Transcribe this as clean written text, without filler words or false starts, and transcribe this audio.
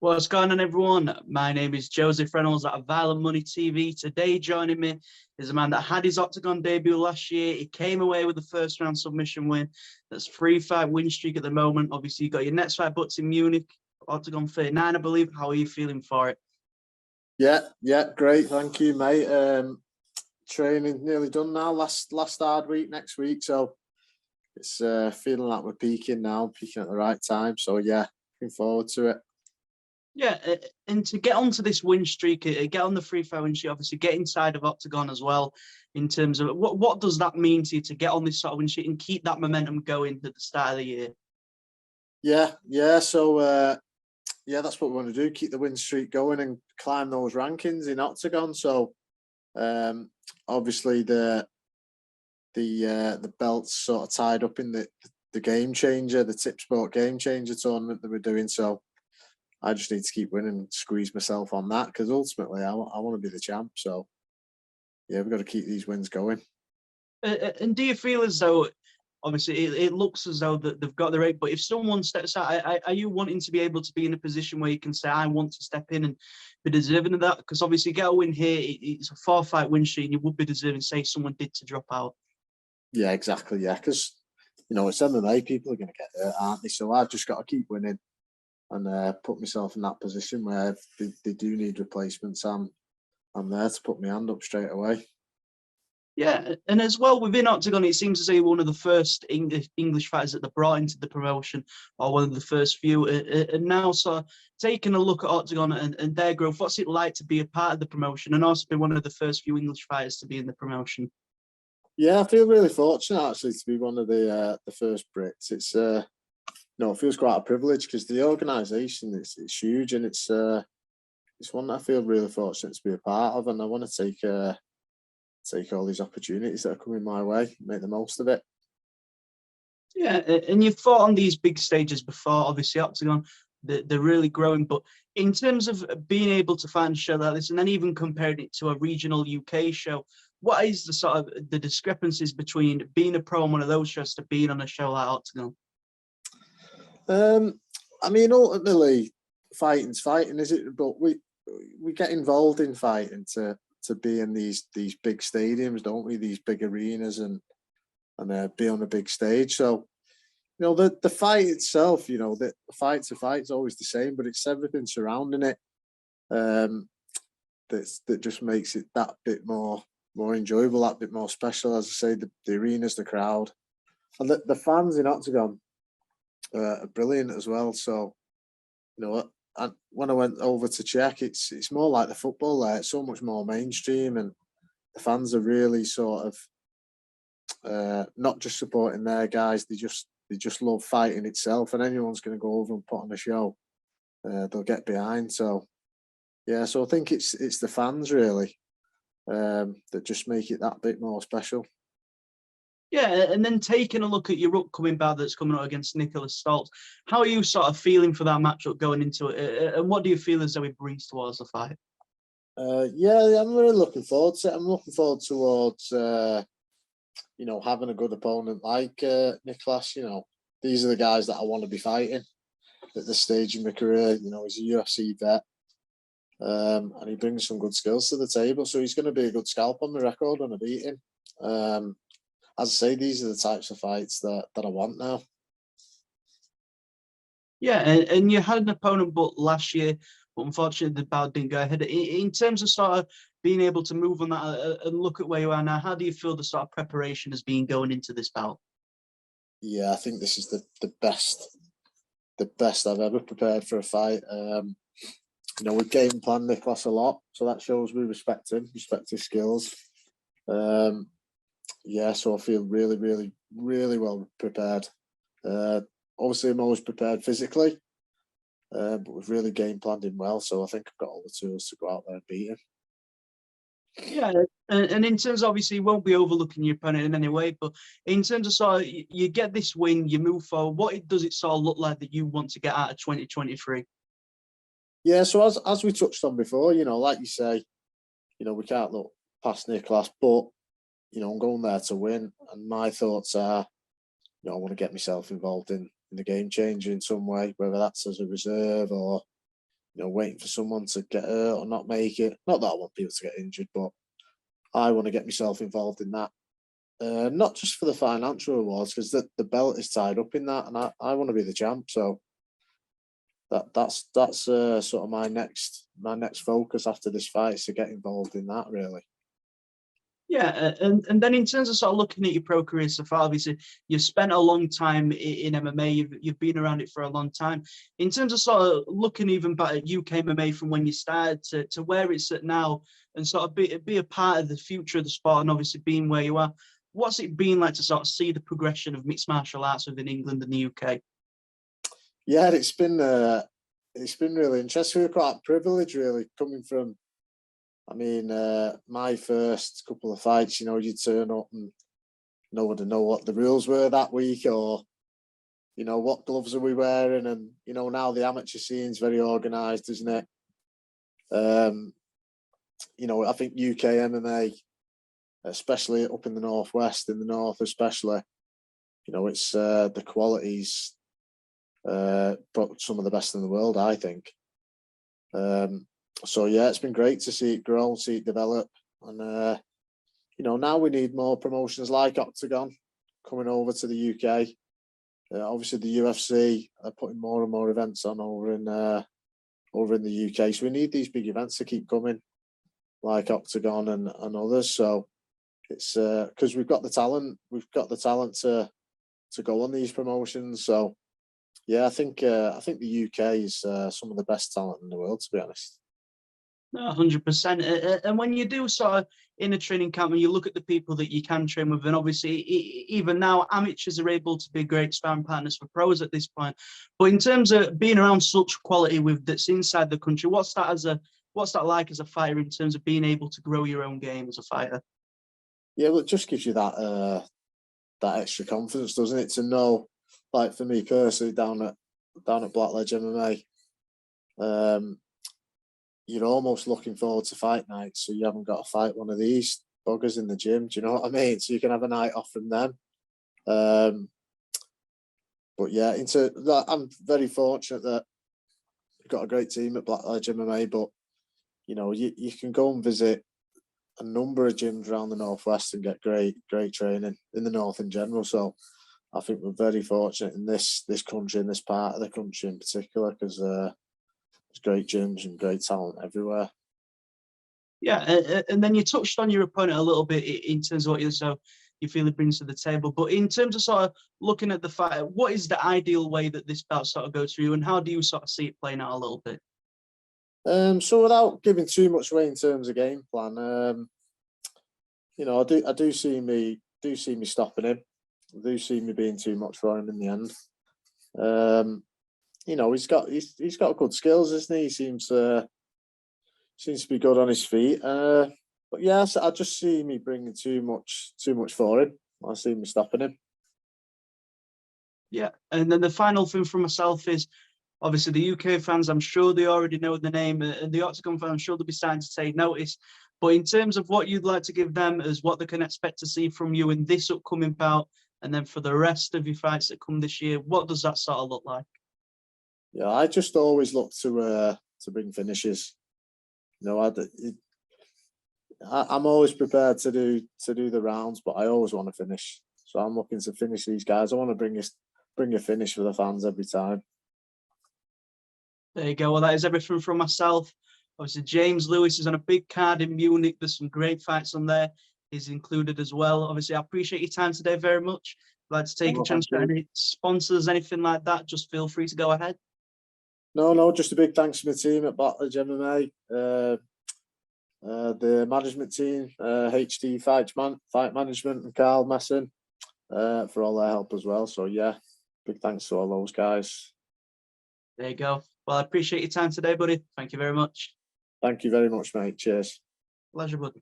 What's going on, everyone? My name is Joseph Reynolds at Violent Money TV. Today, joining me is a man that had his Octagon debut last year. He came away with the first round submission win. That's 3-fight win streak at the moment. Obviously, you got your next fight booked in Munich, Octagon 39, I believe. How are you feeling for it? Yeah, great. Thank you, mate. Training nearly done now. Last hard week next week, so it's feeling like we're peaking now, peaking at the right time. So yeah, looking forward to it. Yeah, and to get onto this win streak, get on the 3-fight win streak, obviously get inside of Octagon as well, in terms of what does that mean to you to get on this sort of win streak and keep that momentum going at the start of the year? Yeah. So that's what we want to do: keep the win streak going and climb those rankings in Octagon. So obviously the belt's sort of tied up in the Game Changer, the Tip Sport Game Changer tournament that we're doing. So I just need to keep winning and squeeze myself on that, because ultimately I want to be the champ. So yeah, we've got to keep these wins going. And do you feel as though, obviously, it looks as though that they've got the rate, but if someone steps out, are you wanting to be able to be in a position where you can say, I want to step in and be deserving of that? Because obviously, get a win here, it's a 4-fight win streak, and you would be deserving, say, someone did to drop out. Yeah, exactly. Yeah, because it's MMA. People are going to get hurt, aren't they? So I've just got to keep winning and put myself in that position where they do need replacements. I'm there to put my hand up straight away. Yeah, and as well within Octagon, it seems as though you're one of the first English fighters that they brought into the promotion, or one of the first few. And now, so taking a look at Octagon and their growth, what's it like to be a part of the promotion and also be one of the first few English fighters to be in the promotion? Yeah, I feel really fortunate actually to be one of the first Brits. It's it feels quite a privilege, because the organisation it's huge, and it's one that I feel really fortunate to be a part of, and I want to take all these opportunities that are coming my way, make the most of it. Yeah, and you've fought on these big stages before, obviously Octagon, they're really growing, but in terms of being able to find a show like this, and then even comparing it to a regional UK show, what is the sort of the discrepancies between being a pro on one of those shows to being on a show like Octagon? I mean, ultimately, fighting's fighting, is it? But we get involved in fighting to be in these big stadiums, don't we? These big arenas and be on a big stage. So, the fight itself, the fight to fight is always the same, but it's everything surrounding it that just makes it that bit more enjoyable, that bit more special. As I say, the arenas, the crowd, and the fans in Octagon are brilliant as well. So, and when I went over to check, it's more like the football there. It's so much more mainstream, and the fans are really sort of not just supporting their guys. They just love fighting itself, and anyone's going to go over and put on a show, they'll get behind. So yeah, so I think it's the fans really that just make it that bit more special. Yeah, and then taking a look at your upcoming bout that's coming up against Niklas Stolze, how are you sort of feeling for that matchup going into it, and what do you feel as though it brings towards the fight? Yeah, I'm really looking forward to it. I'm looking forward towards having a good opponent like Niklas. These are the guys that I want to be fighting at this stage in my career. He's a UFC vet, and he brings some good skills to the table. So he's going to be a good scalp on the record when I beat him. As I say, these are the types of fights that I want now. Yeah, and you had an opponent but last year, but unfortunately the bout didn't go ahead. In terms of sort of being able to move on that and look at where you are now, how do you feel the sort of preparation has been going into this bout? Yeah, I think this is the best I've ever prepared for a fight. We game plan Niklas a lot, so that shows we respect him, respect his skills. Yeah, so I feel really, really, really well prepared. Obviously, I'm always prepared physically, but we've really game planned him well. So I think I've got all the tools to go out there and beat him. Yeah, and in terms of, obviously, you won't be overlooking your opponent in any way, but in terms of sort of, you get this win, you move forward, what does it sort of look like that you want to get out of 2023? Yeah, so as we touched on before, like you say, we can't look past Niklas, but I'm going there to win, and my thoughts are, I want to get myself involved in the Game Changer in some way, whether that's as a reserve or waiting for someone to get hurt or not make it. Not that I want people to get injured, but I want to get myself involved in that. Not just for the financial rewards, because the belt is tied up in that, and I want to be the champ. So that's sort of my next focus after this fight, is to get involved in that, really. Yeah, and then in terms of sort of looking at your pro career so far, obviously you've spent a long time in MMA. You've been around it for a long time. In terms of sort of looking even back at UK MMA from when you started to where it's at now, and sort of be a part of the future of the sport, and obviously being where you are, what's it been like to sort of see the progression of mixed martial arts within England and the UK? Yeah, it's been really interesting. We're quite privileged, really, coming from. I mean, my first couple of fights, you turn up and no one to know what the rules were that week, or what gloves are we wearing, and now the amateur scene's very organised, isn't it? I think UK MMA, especially up in the northwest, in the north especially, it's the quality's some of the best in the world, I think. So yeah, it's been great to see it grow, see it develop, and now we need more promotions like Octagon coming over to the UK. Obviously, the UFC are putting more and more events on over in the UK. So we need these big events to keep coming, like Octagon and others. So it's because we've got the talent. We've got the talent to go on these promotions. So yeah, I think the UK is some of the best talent in the world, to be honest. No, 100%. And when you do sort of in a training camp and you look at the people that you can train with, and obviously even now amateurs are able to be great sparring partners for pros at this point. But in terms of being around such quality that's inside the country, what's that like as a fighter in terms of being able to grow your own game as a fighter? Yeah, well, it just gives you that extra confidence, doesn't it? To know, like for me personally, down at Blackledge MMA, you're almost looking forward to fight night, so you haven't got to fight one of these buggers in the gym. Do you know what I mean? So you can have a night off from them. But yeah, I'm very fortunate that we've got a great team at Blackledge MMA. But you can go and visit a number of gyms around the northwest and get great training in the north in general. So I think we're very fortunate in this country, in this part of the country in particular, because there's great gyms and great talent everywhere. Yeah, and then you touched on your opponent a little bit in terms of what you feel he brings to the table. But in terms of sort of looking at the fight, what is the ideal way that this bout sort of goes for you, and how do you sort of see it playing out a little bit? So without giving too much away in terms of game plan, I do see me stopping him. I do see me being too much for him in the end. He's got good skills, isn't he? He seems to be good on his feet. But yes, I just see me bringing too much for him. I see me stopping him. Yeah, and then the final thing for myself is obviously the UK fans. I'm sure they already know the name, and the Octagon fans, I'm sure they'll be starting to take notice. But in terms of what you'd like to give them as what they can expect to see from you in this upcoming bout, and then for the rest of your fights that come this year, what does that sort of look like? Yeah, I just always look to bring finishes. I'm always prepared to do the rounds, but I always want to finish. So I'm looking to finish these guys. I want to bring a finish for the fans every time. There you go. Well, that is everything from myself. Obviously, James Lewis is on a big card in Munich. There's some great fights on there. He's included as well. Obviously, I appreciate your time today very much. I'd like to take a chance for any sponsors, anything like that. Just feel free to go ahead. No, just a big thanks to my team at Blackledge MMA, the management team, HD Fight Management, and Carl Messon for all their help as well. So yeah, big thanks to all those guys. There you go. Well, I appreciate your time today, buddy. Thank you very much. Thank you very much, mate. Cheers. Pleasure, buddy.